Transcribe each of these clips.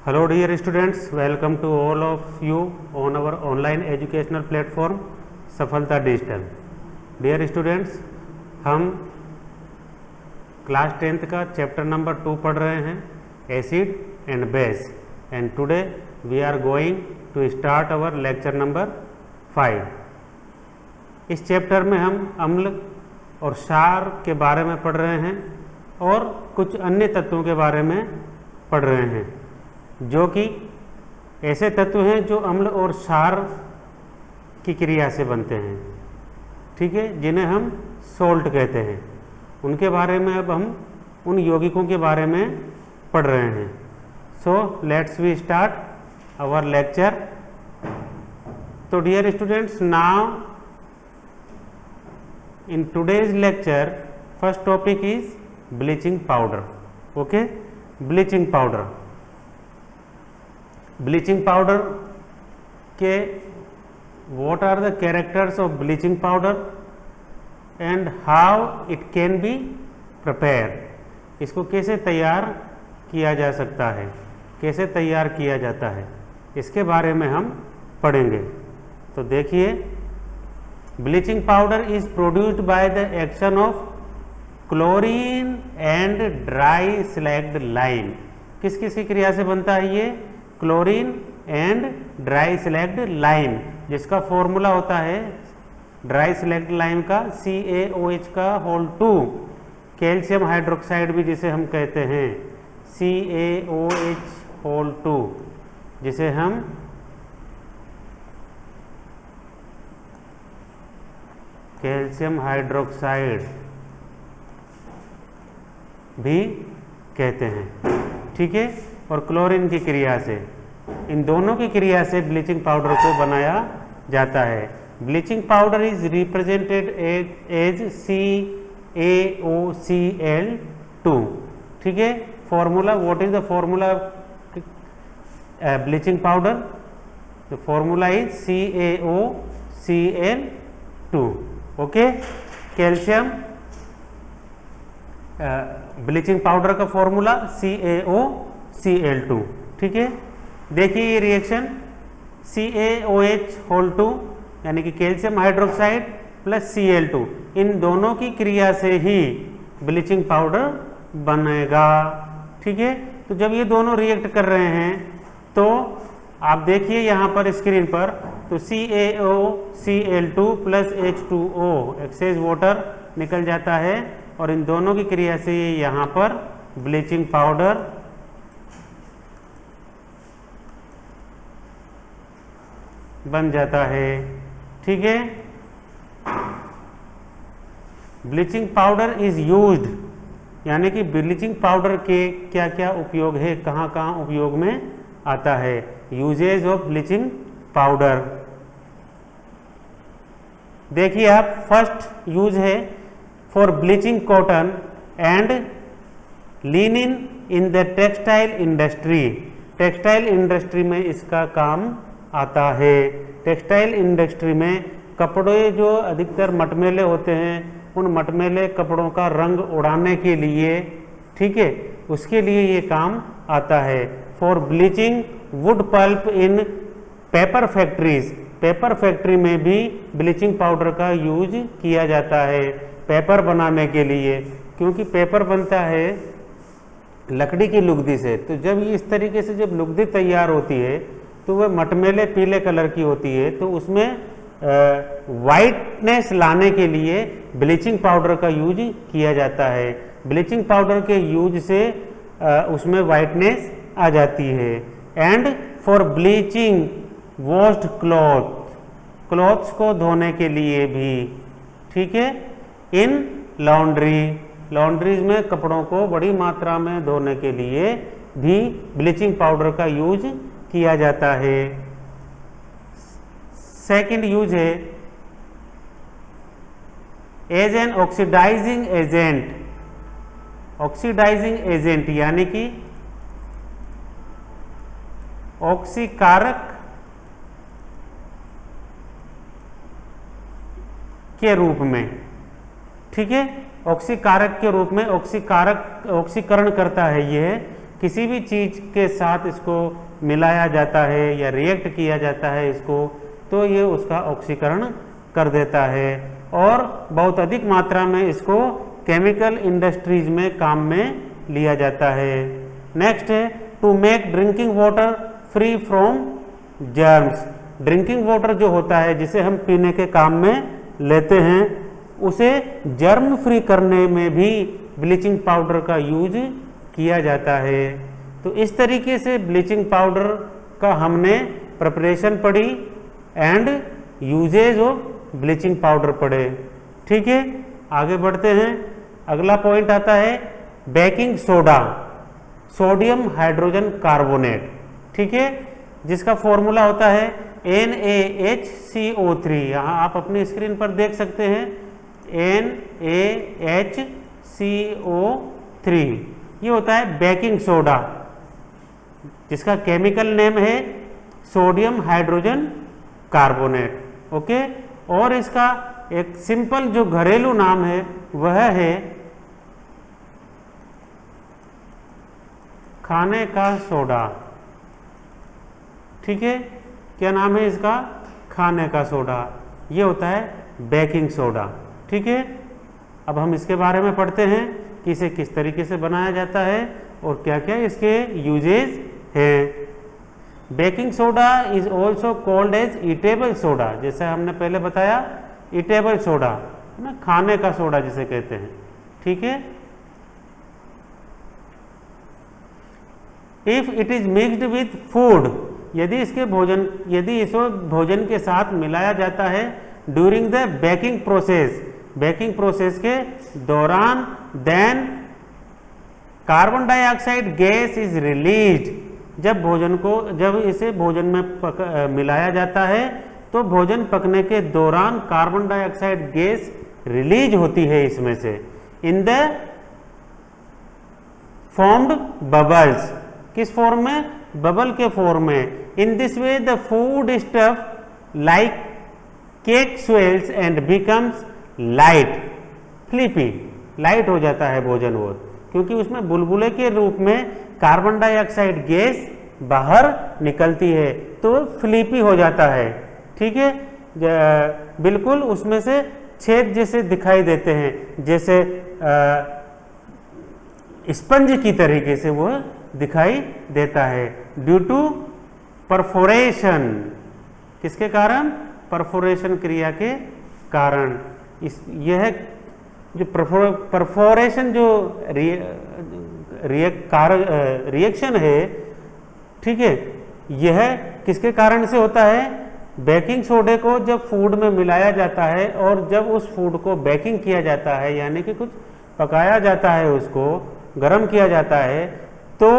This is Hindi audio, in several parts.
Hello dear students, welcome to all of you on our online educational platform Safalta digital. Dear students, हम क्लास 10th का चैप्टर नंबर 2 पढ़ रहे हैं, acid and base, and today we are going to start our lecture number 5। इस चैप्टर में हम अम्ल और क्षार के बारे में पढ़ रहे हैं और कुछ अन्य तत्वों के बारे में पढ़ रहे हैं, जो कि ऐसे तत्व हैं जो अम्ल और क्षार की क्रिया से बनते हैं, ठीक है, जिन्हें हम सोल्ट कहते हैं। उनके बारे में अब हम उन यौगिकों के बारे में पढ़ रहे हैं। So let's we start our lecture. तो dear students, now in today's lecture first topic is bleaching powder. Okay, bleaching powder. Bleaching powder के what are the characters of bleaching powder and how it can be prepared, इसको कैसे तैयार किया जा सकता है, कैसे तैयार किया जाता है, इसके बारे में हम पढ़ेंगे। तो देखिए, bleaching powder is produced by the action of chlorine and dry slagged lime. किस किस की क्रिया से बनता है ये? Chlorine and dry slagged lime, जिसका फॉर्मूला होता है ड्राई स्लैग्ड लाइम का CaOH का होल 2, कैल्शियम हाइड्रोक्साइड भी जिसे हम कहते हैं CaOH होल 2, जिसे हम कैल्शियम हाइड्रोक्साइड भी कहते हैं, ठीक है। और क्लोरीन की क्रिया से, इन दोनों की क्रिया से ब्लीचिंग पाउडर को बनाया जाता है। Bleaching powder is represented as CaOCl2, ठीक है। Formula, what is the formula bleaching powder? The formula is CaOCl2। Okay, calcium bleaching powder का फॉर्मूला CaOCl2, ठीक है। देखिए ये रिएक्शन CaOH होल 2 यानी कि कैल्शियम हाइड्रोक्साइड प्लस Cl2, इन दोनों की क्रिया से ही ब्लीचिंग पाउडर बनेगा, ठीक है। तो जब ये दोनों रिएक्ट कर रहे हैं तो आप देखिए यहाँ पर स्क्रीन पर, तो CaOCl2 plus H2O excess water निकल जाता है और इन दोनों की क्रिया से यहाँ पर ब्लीचिंग पाउडर बन जाता है, ठीक है। ब्लीचिंग पाउडर इज यूज्ड, यानी कि ब्लीचिंग पाउडर के क्या क्या उपयोग है, कहाँ कहाँ उपयोग में आता है। यूजेज ऑफ ब्लीचिंग पाउडर, देखिए आप, फर्स्ट यूज है for bleaching cotton and linen in the textile industry. Textile industry में इसका काम आता है। टेक्सटाइल इंडस्ट्री में कपड़े जो अधिकतर मटमैले होते हैं, उन मटमैले कपड़ों का रंग उड़ाने के लिए, ठीक है, उसके लिए ये काम आता है। For bleaching wood pulp in paper factories, paper factory में भी ब्लीचिंग पाउडर का यूज किया जाता है पेपर बनाने के लिए, क्योंकि पेपर बनता है लकड़ी की लुगदी से। तो जब इस तरीके से जब लुगदी तैयार होती है तो वह मटमैले पीले कलर की होती है, तो उसमें वाइटनेस लाने के लिए ब्लीचिंग पाउडर का यूज किया जाता है। ब्लीचिंग पाउडर के यूज से उसमें वाइटनेस आ जाती है। And for bleaching washed cloth, clothes को धोने के लिए भी, ठीक है। इन लॉन्ड्री, लॉन्ड्रीज में कपड़ों को बड़ी मात्रा में धोने के लिए भी ब्लीचिंग पाउडर का यूज किया जाता है। सेकंड यूज है as an oxidizing agent. Oxidizing agent यानी कि ऑक्सीकारक के रूप में, ठीक है। ऑक्सीकारक के रूप में, ऑक्सीकरण करता है यह किसी भी चीज़ के साथ इसको मिलाया जाता है या रिएक्ट किया जाता है इसको, तो ये उसका ऑक्सीकरण कर देता है और बहुत अधिक मात्रा में इसको केमिकल इंडस्ट्रीज में काम में लिया जाता है। नेक्स्ट है to make drinking water free from germs. Drinking water जो होता है जिसे हम पीने के काम में लेते हैं, उसे जर्म फ्री करने में भी ब्लीचिंग पाउडर का यूज किया जाता है। तो इस तरीके से ब्लीचिंग पाउडर का हमने प्रिपरेशन पढ़ी and uses of bleaching powder पढ़े। ठीक है, आगे बढ़ते हैं। अगला पॉइंट आता है baking soda, sodium hydrogen carbonate. ठीक है, जिसका फॉर्मूला होता है NaHCO3। यहाँ आप अपनी स्क्रीन पर देख सकते हैं NaHCO3। ये होता है बेकिंग सोडा, जिसका केमिकल नेम है सोडियम हाइड्रोजन कार्बोनेट। ओके, और इसका एक सिंपल जो घरेलू नाम है वह है खाने का सोडा। ठीक है, क्या नाम है इसका? खाने का सोडा। ये होता है बेकिंग सोडा। ठीक है, अब हम इसके बारे में पढ़ते हैं कि इसे किस तरीके से बनाया जाता है और क्या क्या इसके यूजेज हैं। Baking soda is also called as eatable soda, जैसे हमने पहले बताया ईटेबल सोडा है ना, खाने का सोडा जिसे कहते हैं। ठीक है, if it is mixed with food, यदि इसको भोजन के साथ मिलाया जाता है ड्यूरिंग द बेकिंग प्रोसेस के दौरान, then carbon dioxide gas is released. जब इसे भोजन में मिलाया जाता है तो भोजन पकने के दौरान कार्बन डाइऑक्साइड गैस रिलीज होती है इसमें से इन द फॉर्म्ड बबल्स। किस फॉर्म में? बबल के फॉर्म में। In this way the food stuff like cake swells and becomes light Flippi. Light हो जाता है भोजन वो, क्योंकि उसमें बुलबुले के रूप में कार्बन डाइऑक्साइड गैस बाहर निकलती है तो फ्लिपी हो जाता है। ठीक है, बिल्कुल उसमें से छेद जैसे दिखाई देते हैं, जैसे स्पंज की तरीके से वो दिखाई देता है ड्यू टू परफोरेशन। किसके कारण? परफोरेशन क्रिया के कारण। यह जो परफोरेशन जो रिएक्शन है, ठीक है, यह किसके कारण से होता है? बेकिंग सोडे को जब फूड में मिलाया जाता है और जब उस फूड को बेकिंग किया जाता है, यानी कि कुछ पकाया जाता है, उसको गर्म किया जाता है, तो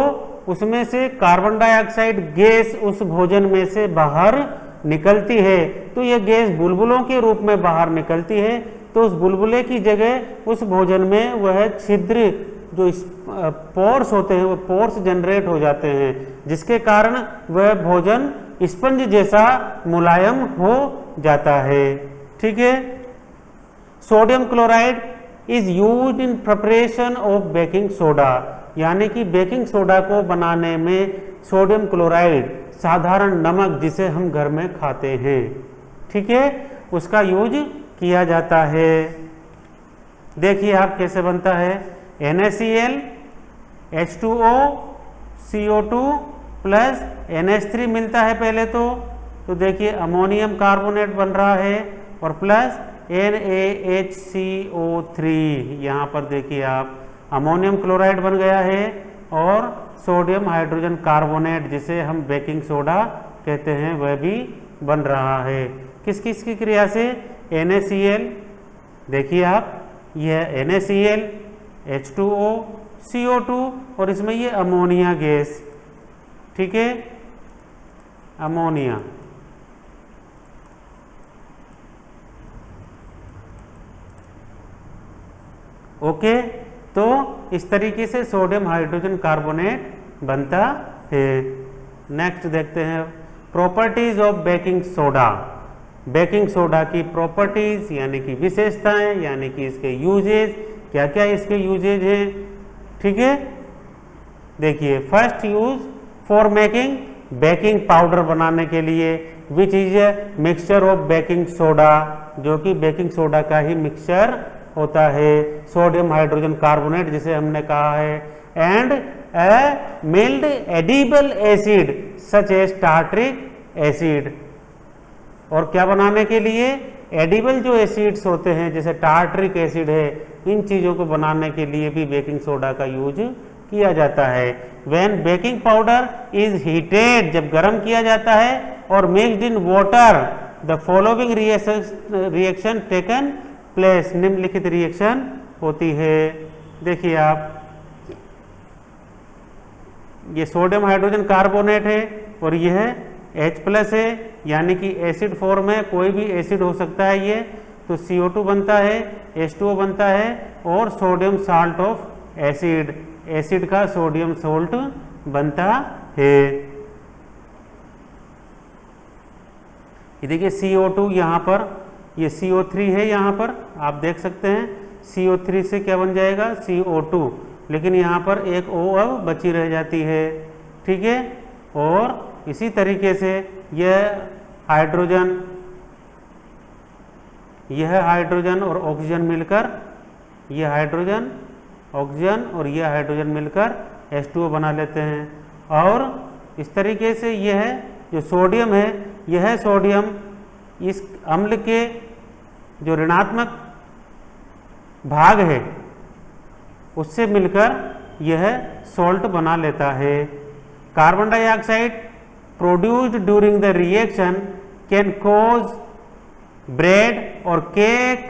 उसमें से कार्बन डाइऑक्साइड गैस उस भोजन में से बाहर निकलती है। तो यह गैस बुलबुलों के रूप में बाहर निकलती है, तो उस बुलबुले की जगह उस भोजन में वह छिद्र जो पोर्स होते हैं, वो पोर्स जनरेट हो जाते हैं, जिसके कारण वह भोजन स्पंज जैसा मुलायम हो जाता है। ठीक है, sodium chloride is used in preparation of baking soda, यानी कि बेकिंग सोडा को बनाने में सोडियम क्लोराइड, साधारण नमक जिसे हम घर में खाते हैं, ठीक है, उसका यूज किया जाता है। देखिए आप कैसे बनता है। NaCl H2O CO2 plus NH3 मिलता है पहले तो देखिए अमोनियम कार्बोनेट बन रहा है और प्लस NaHCO3। यहाँ पर देखिए आप अमोनियम क्लोराइड बन गया है और सोडियम हाइड्रोजन कार्बोनेट जिसे हम बेकिंग सोडा कहते हैं वह भी बन रहा है। किस किस की क्रिया से? NaCl, देखिए आप यह NaCl H2O CO2 और इसमें ये अमोनिया गैस, ठीक है, अमोनिया। ओके, तो इस तरीके से सोडियम हाइड्रोजन कार्बोनेट बनता है। नेक्स्ट देखते हैं properties of baking soda. Baking soda की प्रॉपर्टीज यानी कि विशेषताएं, यानी कि इसके यूजेज, क्या क्या इसके यूजेज हैं, ठीक है। देखिए first use for making baking powder बनाने के लिए, which is a mixture of baking soda, जो कि बेकिंग सोडा का ही मिक्सचर होता है, सोडियम हाइड्रोजन कार्बोनेट जिसे हमने कहा है, and a mild edible acid such as tartaric acid. और क्या बनाने के लिए, एडिबल जो एसिड्स होते हैं जैसे टार्ट्रिक एसिड है, इन चीज़ों को बनाने के लिए भी बेकिंग सोडा का यूज किया जाता है। When baking powder is heated, जब गर्म किया जाता है, और mixed in water, the following reaction taken place, निम्नलिखित रिएक्शन होती है। देखिए आप, ये सोडियम हाइड्रोजन कार्बोनेट है और यह है H+ है, यानी कि एसिड फॉर्म है, कोई भी एसिड हो सकता है ये, तो CO2 बनता है, H2O बनता है, और sodium salt of acid, acid का सोडियम सोल्ट बनता है। ये देखिए CO2 यहाँ पर, ये CO3 है, यहाँ पर आप देख सकते हैं, CO3 से क्या बन जाएगा, CO2, लेकिन यहाँ पर एक O अब बची रह जाती है, ठीक है। और इसी तरीके से यह हाइड्रोजन और ऑक्सीजन मिलकर, यह हाइड्रोजन, ऑक्सीजन और यह हाइड्रोजन मिलकर H2O बना लेते हैं। और इस तरीके से यह जो सोडियम है, यह सोडियम इस अम्ल के जो ऋणात्मक भाग है उससे मिलकर यह सॉल्ट बना लेता है। Carbon dioxide produced during the reaction can cause bread और cake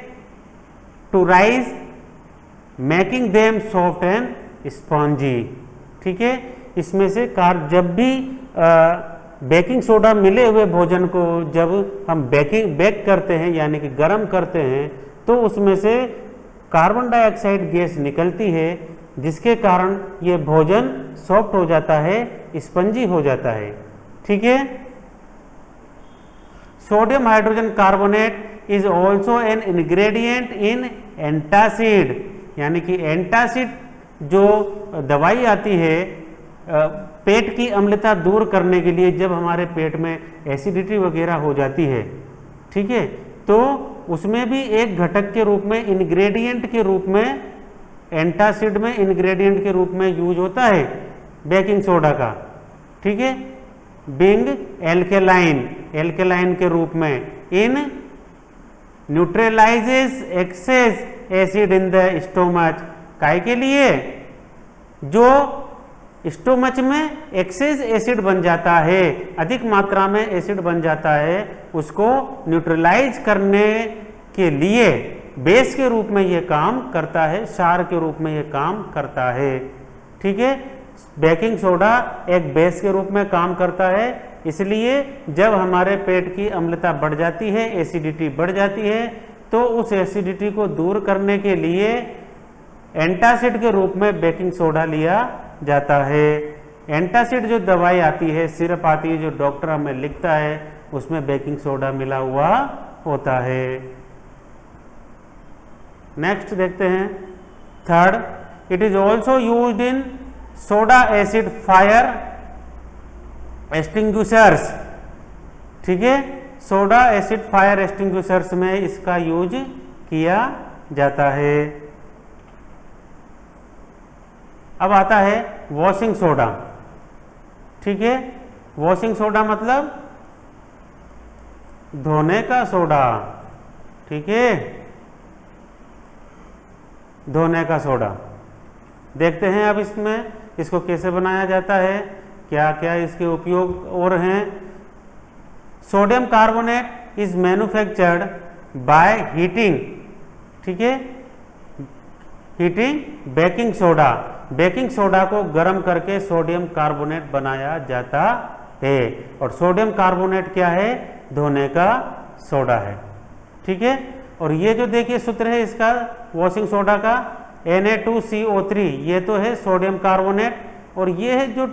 to rise making them soft and spongy, ठीक है। इसमें से जब भी बेकिंग सोडा मिले हुए भोजन को जब हम बेक करते हैं यानी कि गर्म करते हैं, तो उसमें से कार्बन डाइऑक्साइड गैस निकलती है, जिसके कारण ये भोजन सॉफ्ट हो जाता है, स्पंजी हो जाता है, ठीक है। Sodium hydrogen carbonate is also an ingredient in antacid, यानी कि एंटासिड जो दवाई आती है पेट की अम्लता दूर करने के लिए, जब हमारे पेट में एसिडिटी वगैरह हो जाती है, ठीक है, तो उसमें भी एक घटक के रूप में, इंग्रेडिएंट के रूप में, एंटासिड में इंग्रेडिएंट के रूप में यूज होता है बेकिंग सोडा का, ठीक है। बिंग एल्केलाइन के रूप में, in neutralizes excess acid in the stomach, काहे के लिए, जो स्टोमच में एक्सेस एसिड बन जाता है, अधिक मात्रा में एसिड बन जाता है, उसको न्यूट्रलाइज करने के लिए बेस के रूप में यह काम करता है, क्षार के रूप में यह काम करता है, ठीक है। बेकिंग सोडा एक बेस के रूप में काम करता है, इसलिए जब हमारे पेट की अम्लता बढ़ जाती है, एसिडिटी बढ़ जाती है, तो उस एसिडिटी को दूर करने के लिए एंटासिड के रूप में बेकिंग सोडा लिया जाता है। एंटासिड जो दवाई आती है, सिरप आती है, जो डॉक्टर हमें लिखता है, उसमें बेकिंग सोडा मिला हुआ होता है। नेक्स्ट देखते हैं, third, it is also used in soda acid fire extinguishers, ठीक है। सोडा एसिड फायर एक्सटिंग्विशर्स में इसका यूज किया जाता है। अब आता है वॉशिंग सोडा, ठीक है। वॉशिंग सोडा मतलब धोने का सोडा, ठीक है, धोने का सोडा। देखते हैं अब इसमें इसको कैसे बनाया जाता है, क्या क्या इसके उपयोग और हैं। Sodium carbonate is manufactured by heating, ठीक है, heating baking soda, baking soda को गर्म करके सोडियम कार्बोनेट बनाया जाता है। और सोडियम कार्बोनेट क्या है, धोने का सोडा है, ठीक है। और ये जो देखिए सूत्र है इसका वॉशिंग सोडा का, Na2CO3, ये तो है सोडियम कार्बोनेट, और ये है जो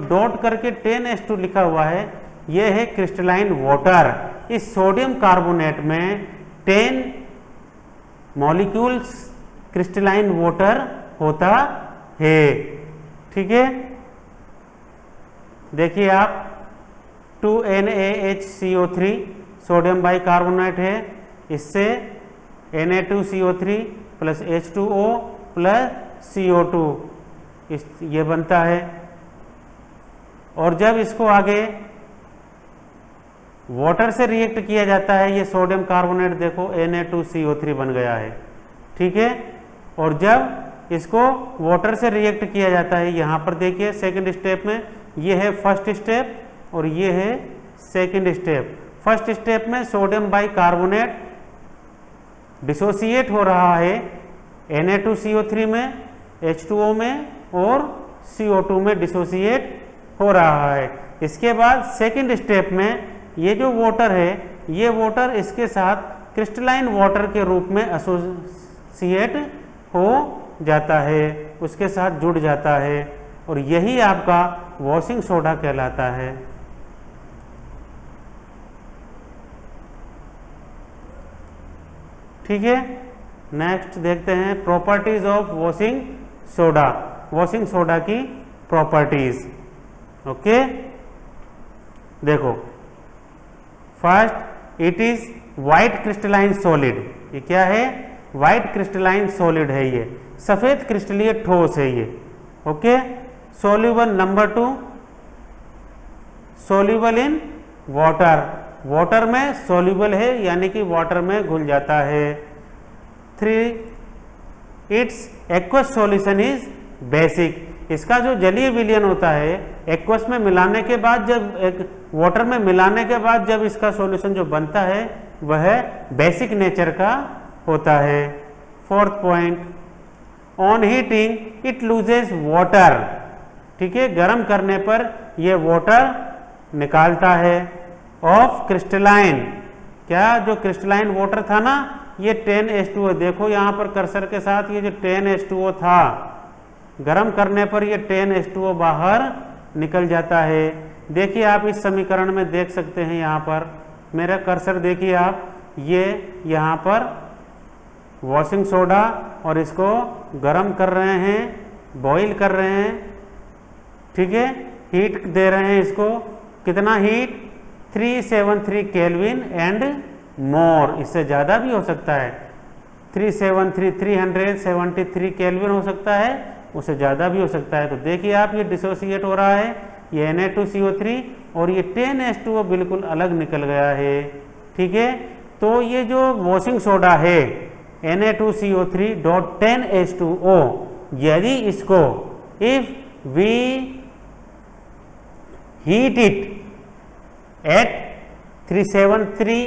डॉट करके 10H2 लिखा हुआ है, ये है क्रिस्टलाइन वाटर। इस सोडियम कार्बोनेट में 10 मॉलिक्यूल्स क्रिस्टलाइन वाटर होता है, ठीक है। देखिए आप 2NaHCO3 सोडियम बाइकार्बोनेट है, इससे Na2CO3 plus H2O plus CO2 ये बनता है। और जब इसको आगे वाटर से रिएक्ट किया जाता है, ये सोडियम कार्बोनेट देखो Na2CO3 बन गया है, ठीक है। और जब इसको वाटर से रिएक्ट किया जाता है, यहाँ पर देखिए सेकंड स्टेप में, ये है फर्स्ट स्टेप और ये है सेकंड स्टेप। फर्स्ट स्टेप में सोडियम बाइकार्बोनेट डिसोसिएट हो रहा है Na2CO3 में, H2O में और CO2 में डिसोसिएट हो रहा है। इसके बाद सेकंड स्टेप में ये जो वाटर है, ये वाटर इसके साथ क्रिस्टलाइन वाटर के रूप में एसोसिएट हो जाता है, उसके साथ जुड़ जाता है और यही आपका वॉशिंग सोडा कहलाता है। ठीक है, नेक्स्ट देखते हैं properties of washing soda. Washing soda की प्रॉपर्टीज, ओके। देखो first, it is white crystalline solid. ये क्या है? व्हाइट क्रिस्टलाइन सॉलिड है, ये सफेद क्रिस्टलीय ठोस है ये, okay. Soluble, number 2 soluble in water, water में सोल्यूबल है यानी कि वाटर में घुल जाता है। 3, it's aqueous solution is basic. इसका जो जलीय विलयन होता है एक्वस में मिलाने के बाद, जब एक वाटर में मिलाने के बाद जब इसका सॉल्यूशन जो बनता है वह बेसिक नेचर का होता है। 4th point, on heating it loses water. ठीक है, गर्म करने पर यह वाटर निकालता है। ऑफ क्रिस्टलाइन, क्या जो क्रिस्टलाइन वाटर था ना, ये 10H2O, देखो यहां पर कर्सर के साथ ये जो 10H2O था, गर्म करने पर ये 10H2O बाहर निकल जाता है। देखिए आप इस समीकरण में देख सकते हैं, यहाँ पर मेरा कर्सर देखिए आप, ये यहाँ पर वॉशिंग सोडा और इसको गर्म कर रहे हैं, बॉईल कर रहे हैं, ठीक है, हीट दे रहे हैं इसको। कितना हीट? 373 केल्विन एंड मोर, इससे ज़्यादा भी हो सकता है। 373 केल्विन हो सकता है, उससे ज़्यादा भी हो सकता है। तो देखिए आप ये डिसोसिएट हो रहा है, ये Na2CO3 और ये 10H2O बिल्कुल अलग निकल गया है। ठीक है, तो ये जो वॉशिंग सोडा है Na2CO3.10H2O, यदि इसको if we heat it at 373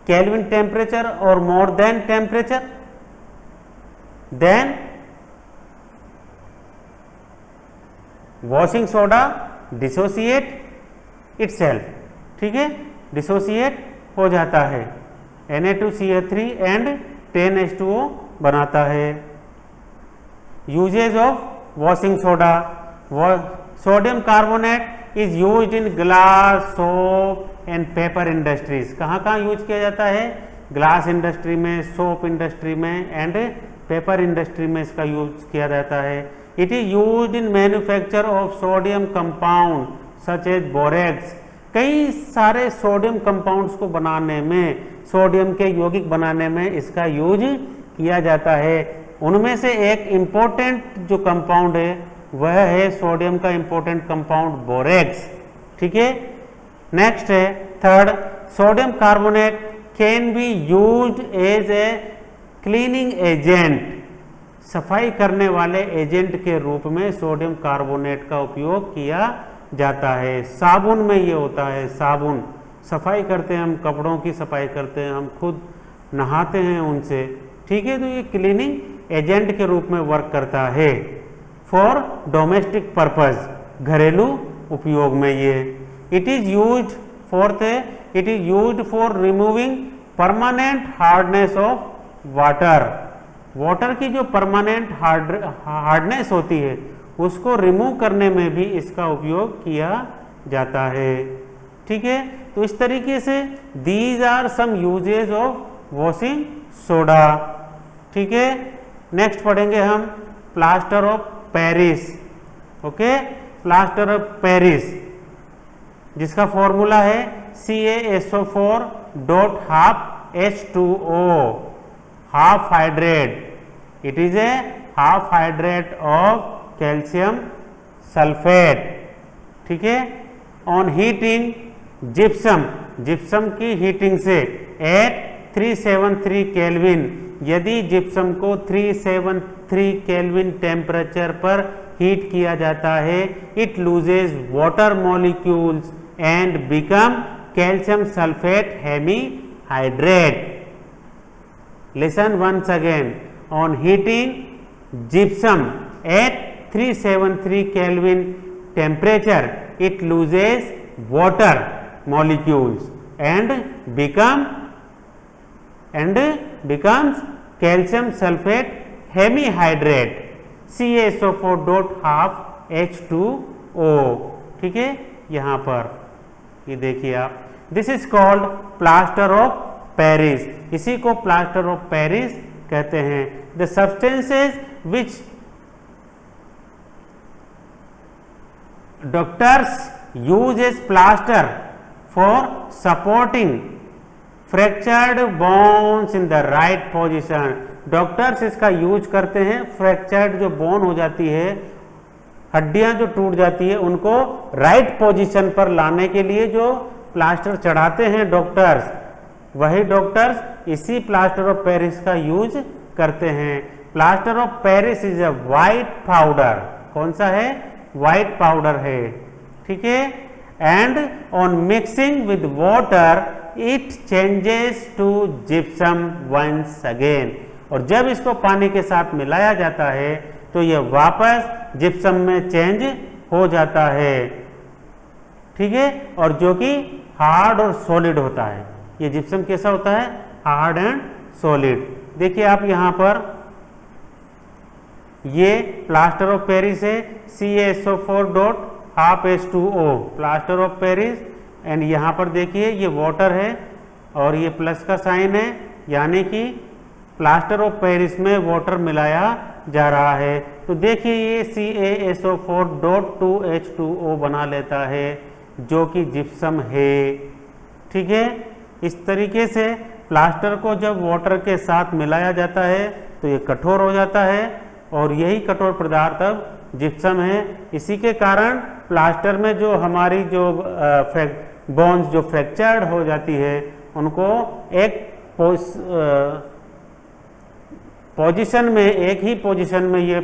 kelvin temperature और more than temperature, then washing soda dissociate itself. ठीक है, डिसोसिएट हो जाता है, Na2CO3 एंड 10H2O बनाता है। Uses of washing soda, sodium carbonate is used in glass, soap and paper industries. कहाँ कहाँ यूज किया जाता है? ग्लास इंडस्ट्री में, सोप इंडस्ट्री में एंड पेपर इंडस्ट्री में इसका यूज किया जाता है। It is used in manufacture of sodium compound such as borax. कई सारे सोडियम कंपाउंड्स को बनाने में, सोडियम के यौगिक बनाने में इसका यूज किया जाता है। उनमें से एक इम्पोर्टेंट जो कंपाउंड है वह है सोडियम का इम्पोर्टेंट कंपाउंड बोरेक्स। ठीक है, नेक्स्ट है third, sodium carbonate can be used as a cleaning agent. सफाई करने वाले एजेंट के रूप में सोडियम कार्बोनेट का उपयोग किया जाता है। साबुन में ये होता है, साबुन सफाई करते हैं हम, कपड़ों की सफाई करते हैं, हम खुद नहाते हैं उनसे। ठीक है, तो ये क्लीनिंग एजेंट के रूप में वर्क करता है। फॉर डोमेस्टिक पर्पज, घरेलू उपयोग में ये। इट इज यूज्ड, फोर्थ है, it is used for removing permanent hardness of water. Water की जो परमानेंट हार्डनेस होती है उसको रिमूव करने में भी इसका उपयोग किया जाता है। ठीक है, तो इस तरीके से these are some uses of washing soda. ठीक है, नेक्स्ट पढ़ेंगे हम plaster of Paris. Okay, plaster of Paris, जिसका फॉर्मूला है CaSO4 dot half H2O, half hydrate. It is a half hydrate of calcium sulphate. ठीक है। ऑन हीटिंग जिप्सम, जिप्सम की हीटिंग से एट 373 केल्विन, यदि जिप्सम को 373 केल्विन टेम्परेचर पर हीट किया जाता है, it loses water molecules and become calcium sulphate hemi hydrate. Listen once again, on heating gypsum at 373 Kelvin temperature, it loses water molecules and becomes calcium sulfate hemihydrate, CaSO4 dot half H2O। ठीक है, यहाँ पर ये देखिए आप, this is called plaster of Paris. इसी को प्लास्टर ऑफ पेरिस कहते हैं। The substances which doctors use as plaster for supporting fractured bones in the right position. Doctors इसका यूज करते हैं फ्रैक्चर्ड जो बोन हो जाती है, हड्डियां जो टूट जाती है, उनको राइट पोजीशन पर लाने के लिए जो प्लास्टर चढ़ाते हैं डॉक्टर्स, वही डॉक्टर्स इसी प्लास्टर ऑफ पेरिस का यूज करते हैं। Plaster of Paris is a white powder. कौन सा है? वाइट पाउडर है। ठीक है। And on mixing with water it changes to gypsum once again. और जब इसको पानी के साथ मिलाया जाता है तो यह वापस जिप्सम में चेंज हो जाता है। ठीक है। और जो कि हार्ड और सॉलिड होता है। ये जिप्सम कैसा होता है? Hard and solid. देखिए आप यहाँ पर, ये प्लास्टर ऑफ पेरिस है, CaSO4 dot half H2O, plaster of Paris. And यहाँ पर देखिए ये वाटर है और ये प्लस का साइन है, यानी कि प्लास्टर ऑफ पेरिस में वाटर मिलाया जा रहा है। तो देखिए ये CaSO4 डॉट 2H2O बना लेता है, जो कि जिप्सम है। ठीक है। इस तरीके से प्लास्टर को जब वाटर के साथ मिलाया जाता है तो ये कठोर हो जाता है, और यही कठोर पदार्थ अब जिप्सम है। इसी के कारण प्लास्टर में जो हमारी जो बोन्स जो फ्रैक्चर्ड हो जाती है, उनको एक पोजीशन में, एक ही पोजीशन में ये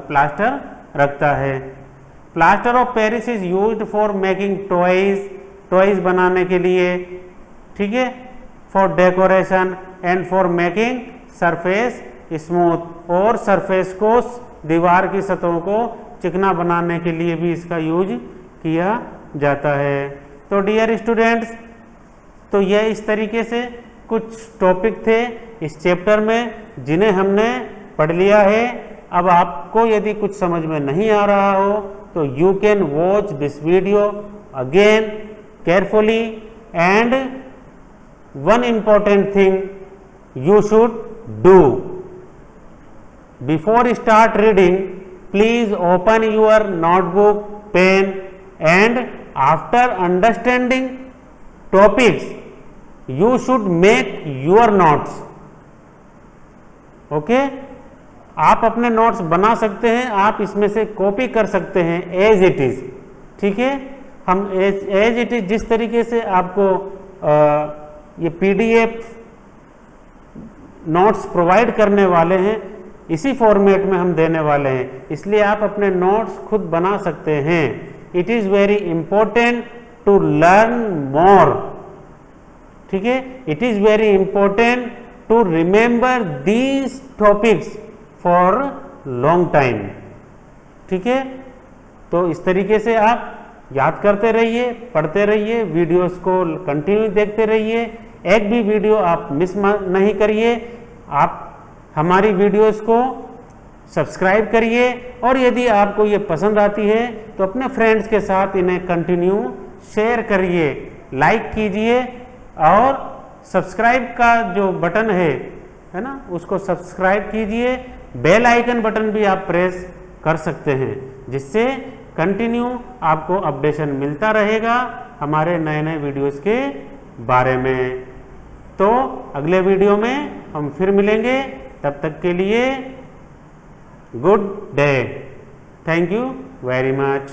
प्लास्टर रखता है। Plaster of Paris is used for making toys, toys बनाने के लिए। ठीक है। For decoration and for making surface smooth, और सरफेस को, दीवार की सतहों को चिकना बनाने के लिए भी इसका यूज किया जाता है। तो डियर स्टूडेंट्स, तो यह इस तरीके से कुछ टॉपिक थे इस चैप्टर में जिन्हें हमने पढ़ लिया है। अब आपको यदि कुछ समझ में नहीं आ रहा हो तो you can watch this video again carefully. And one important thing you should do before start reading, please open your notebook, pen, and after understanding topics you should make your notes. Okay. आप अपने नोट्स बना सकते हैं, आप इसमें से कॉपी कर सकते हैं एज इट इज। ठीक है। हम एज इट इज जिस तरीके से आपको ये PDF नोट्स प्रोवाइड करने वाले हैं, इसी फॉर्मेट में हम देने वाले हैं, इसलिए आप अपने नोट्स खुद बना सकते हैं। It is very important to learn more. ठीक है। It is very important to remember these topics for long time. ठीक है। तो इस तरीके से आप याद करते रहिए, पढ़ते रहिए, वीडियोस को कंटिन्यू देखते रहिए, एक भी वीडियो आप मिस नहीं करिए। आप हमारी वीडियोस को सब्सक्राइब करिए, और यदि आपको ये पसंद आती है तो अपने फ्रेंड्स के साथ इन्हें कंटिन्यू शेयर करिए, लाइक कीजिए, और सब्सक्राइब का जो बटन है ना, उसको सब्सक्राइब कीजिए। बेल आइकन बटन भी आप प्रेस कर सकते हैं, जिससे कंटिन्यू आपको अपडेशन मिलता रहेगा। हमारे नए नए वीडियोस के बारे में। तो अगले वीडियो में हम फिर मिलेंगे, तब तक के लिए good day. Thank you very much.